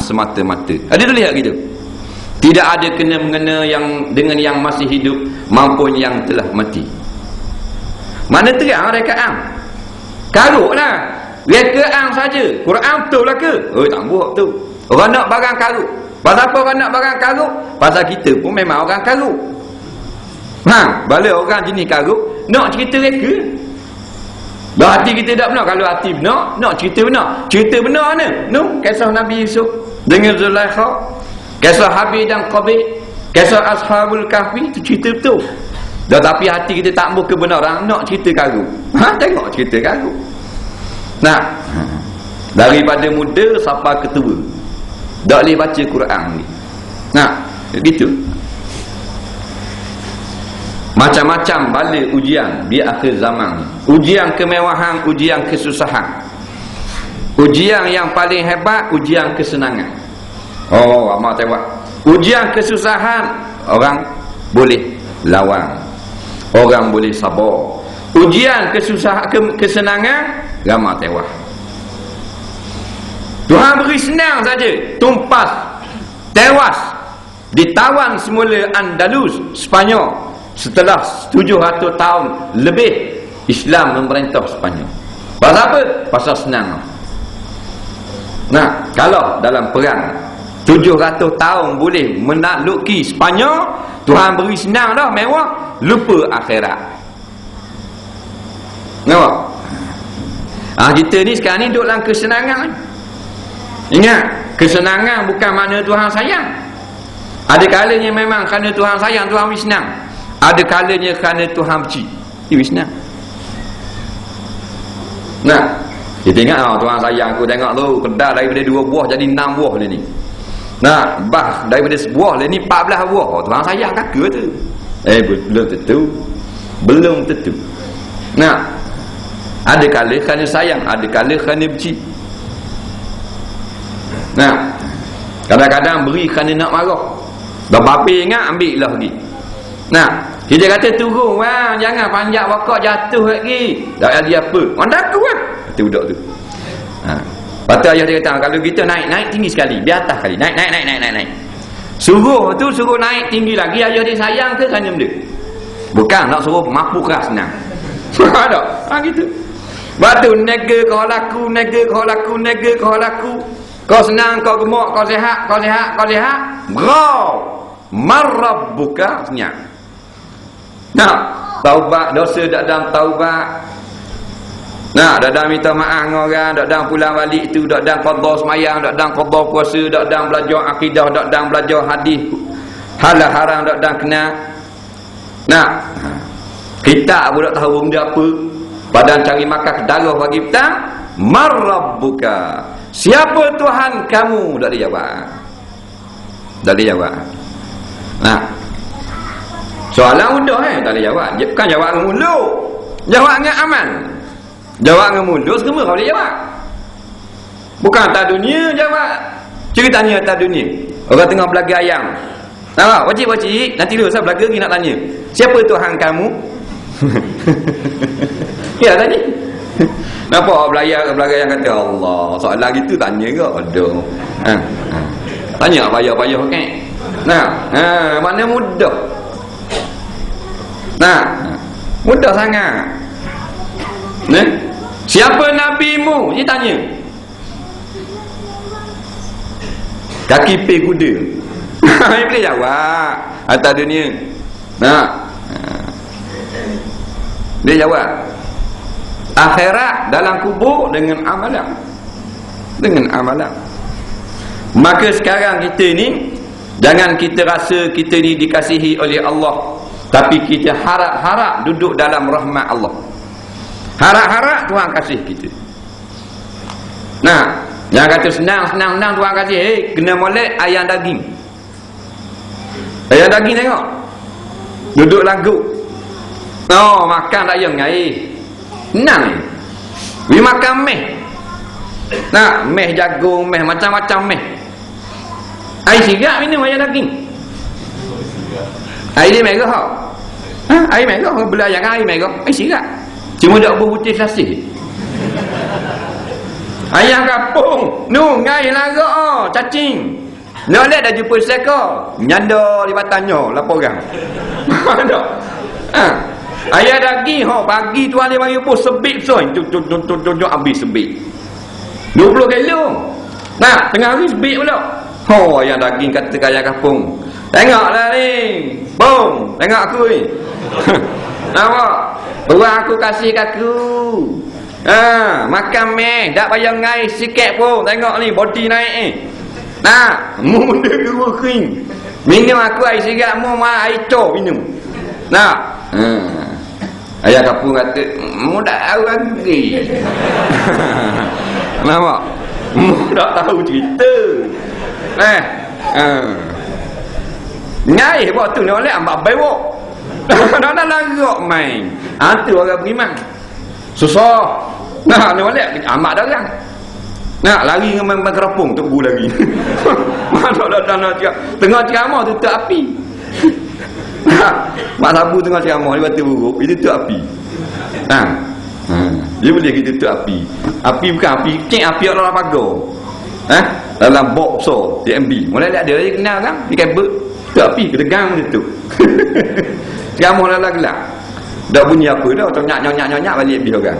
semata-mata. Ada tu lihat gitu. Tidak ada kena-mengena yang dengan yang masih hidup maupun yang telah mati. Mana terang rekaat? Karuklah. Rekaat saja. Quran betul lah ke? Oh, tak buat tu. Orang nak barang karuk. Pasal apa orang nak barang karuk? Pasal kita pun memang orang karuk. Bala orang jenis karuk nak cerita reka. Hati kita tak benar. Kalau hati benar, nak cerita benar. Cerita benar mana? No, kisah Nabi Yusuf dengan Zulaikha, kisah Habil dan Qabil, kisah Ashabul Kahfi, itu cerita betul. Tetapi hati kita tak mahu kebenaran, nak cerita karuk. Tengok cerita karuk. Nah, daripada muda sampai ke tua tak boleh baca Quran ni. Nah, begitu. Macam-macam balik ujian di akhir zaman. Ujian kemewahan, ujian kesusahan. Ujian yang paling hebat, ujian kesenangan. Oh, amat tengok. Ujian kesusahan, orang boleh lawan. Orang boleh sabar. Ujian kesenangan, ramai tewas. Tuhan beri senang saja, tumpas, tewas, ditawan semula Andalus, Spanyol. Setelah 700 tahun lebih Islam memerintah Spanyol. Pasal apa? Pasal senang. Nah, kalau dalam perang 700 tahun boleh menakluki Spanyol, Tuhan beri senang dah, mewah, lupa akhirat. Nampak? Kita ni sekarang ni duduk dalam kesenangan. Ingat, kesenangan bukan makna Tuhan sayang. Ada kalanya memang kerana Tuhan sayang, Tuhan beri senang. Ada kalanya kerana Tuhan benci, dia beri senang. Nah, kita ingat Tuhan sayang aku, tengok tu kedai daripada 2 buah jadi 6 buah ni. Nah, bah daripada sebuah ni 14 buah. Tuhan sayang kakak tu. Belum tentu. Belum tentu. Nah, ada kala kerana sayang, ada kala kerana benci. Nah, kadang-kadang beri kerana nak marah. Bapak ingat, ambil lah lagi. Nah, kita kata turun, jangan panjat wakak jatuh lagi. Tak ada apa. Orang takut lah. Kata budak tu. Lepas tu ayah dia kata, kalau kita naik tinggi sekali, di atas kali. Naik. Suruh tu, suruh naik tinggi lagi. Ayah dia sayang ke kerana benda? Bukan, nak suruh mampu keras senang. Ada? Gitu. Batu nega kau laku, nega kau laku, nega kau laku. Kau senang, kau gemuk, kau sihat. Bro, marabbuka senyap. Nah, taubat dosa tak dalam taubat. Nah, tak dalam minta maaf dengan orang, tak dalam pulang balik tu, tak dalam qada semayang, tak dalam qada puasa, tak dalam belajar akidah, tak dalam belajar hadis, halal haram tak dalam kenal. Nah, kita pun tak tahu benda apa. Padahal cari makan ke darah pagi petang. Marabbuka, siapa Tuhan kamu? Tak ada jawab. Tak ada jawab. Nah, soalan mudah tak ada jawab. Bukan jawab dengan mulut, jawab dengan amal. Jawab dengan mulut semua kau boleh jawab. Bukan atas dunia jawab. Ceritanya atas dunia, orang tengah belaga ayam. Nampak? Wajib nanti dulu saya belaga lagi nak tanya, siapa Tuhan kamu? Ya tanya. Nampak belaga yang kata Allah. Soalan gitu tanya ke? Aduh. Tanya payah-payah kan? Nah, mana mudah. Nah, mudah sangat. Nah, siapa nabimu? Dia tanya. Kaki pe kuda. Dia boleh jawab atas dunia. Nah, dia jawab. Akhirat dalam kubur dengan amalan. Dengan amalan. Maka sekarang kita ni, jangan kita rasa kita ni dikasihi oleh Allah, tapi kita harap-harap duduk dalam rahmat Allah. Harap-harap Tuhan kasih kita. Nah, jangan kata senang Tuhan kasih. Kena molek ayam daging. Ayam daging tengok. Duduk lagu. Oh, makan tak ayam air. Senang ni. We makan meh. Nah, meh jagung, meh macam-macam meh. Air sirat minum ayam daging. Air dia merah. Air merah, belajar kan air merah. Air sirat. Cuma tak putih selasih. Ayah kampung nu ngai larak cacing. Nak lihat dah jumpa seka. Nyanda di batannya laporan. Ada. Ayah daging pagi tuan dia mari pun sebit soy. Tuk habis sebit. 20 kilo. Nah, tengah hari sebit pula. Ayah daging kata ayah kampung. Tengoklah ni. Bong, tengok aku ni. Nampak? Buat aku kasih kaku. Makan meh, tak payah ngai sikit pun. Tengok ni body naik ni. Nah, mu benda gua kering. Minum aku air sigat, mu air cor minum. Nah, ayah kampung kata, mu tak tahu lagi. Nampak? Mu tak tahu cerita. Ngai buat tu ni oleh ambak bewok. Dah larak main. Tu orang beriman. Susah. Nah, ni oleh amak darang. Nak lari dengan kerapung tu bu lagi. Mana dah tengah ceramah tutup api. Mak sabu tengah ceramah dia batu buruk, dia tutup api. Dia boleh kita tutup api. Api bukan api kek, api dalam pagar. Dalam box so TMB. Mulai ada dia kenal kan? Dia kabel tutup api kedegang dia tu. Ceramah dalam gelap. Dah bunyi apa dah, nyak balik dia orang.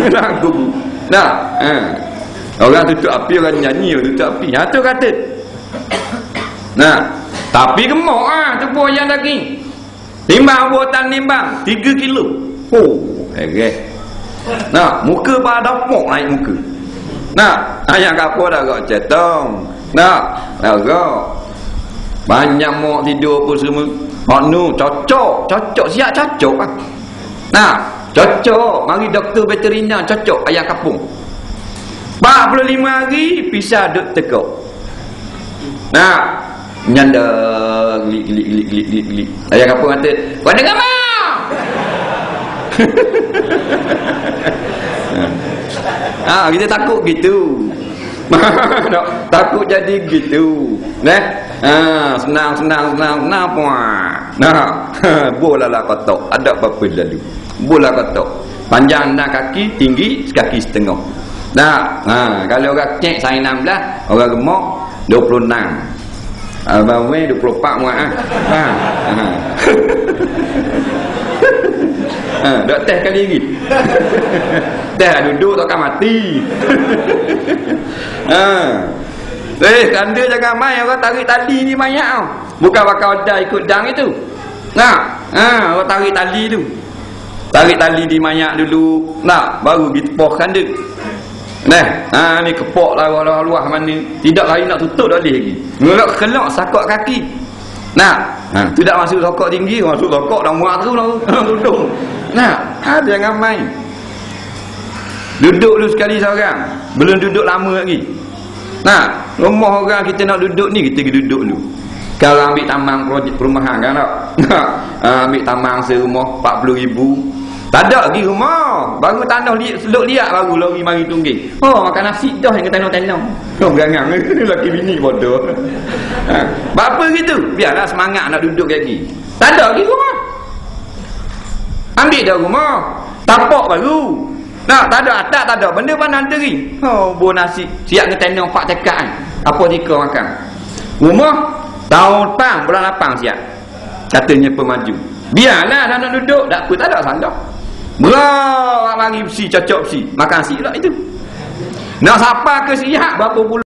Lagu. Nah, orang tutup api, orang nyanyi tutup api. Tu kata. Nah, tapi gemuk tu boyan daging. Timbang buatan nimbang 3 kilo. Nah, muka pada pok naik muka. Nah, ayah kapo dah gak cetong. Nah, agak banyak mak tidur apa semua. Cocok siap cocok ah. Nah, cocok. Mari doktor veterina cocok ayah kampung. 45 hari pisah duk tekuk. Nah, nyanda glik. Ayah kampung kata, "Kau dengar mau?" Kita takut gitu. Takut jadi gitu. Senang puan. Bola lah kotak. Ada apa-apa lalu. Bola kotak. Panjang nak kaki, tinggi kaki setengah. Kalau orang cek saya 16, orang gemuk 26. Abang weh 24 muat dah teh kali lagi. Teh duduk takkan mati. Kanda jangan main orang tarik tali ni banyak tau. Bukan bakal ada ikut dang itu. Orang tarik tali tu. Tarik tali di mayak dulu. Baru ditepoh kanda. Ni kepok luah mana. Tidak lain nak tutup dah lagi. Ngelak kelak sakak kaki. Tidak masuk sokok tinggi, masuk sokok dah muat tu dah duduk. Jangan main. Duduk dulu sekali seorang. Belum duduk lama lagi. Rumah orang kita nak duduk ni, kita pergi duduk dulu. Kalau ambil tamang projek perumahan kan tak? Ambil tamang serumah 40,000. Tak ada lagi rumah. Baru tanah seluk liat baru lori mari tungging. Makan nasi dah yang tanah-tanah. Berangang lelaki bini bodoh. Apa gitu? Biarlah semangat nak duduk lagi. Tak ada lagi rumah. Ambil dah rumah. Tapak baru. Tak ada atap, tak ada. Benda panas teri. Buah nasi. Siap ke tanah 4 tekak kan. Apa jika makan. Rumah tahun depan bulan 8 siap. Katanya pemaju. Biarlah dah nak duduk. Tak apa, tak ada salah. Berak mari besi, cocok besi. Makan nasi lah itu. Nak siapa ke siap berapa bulan.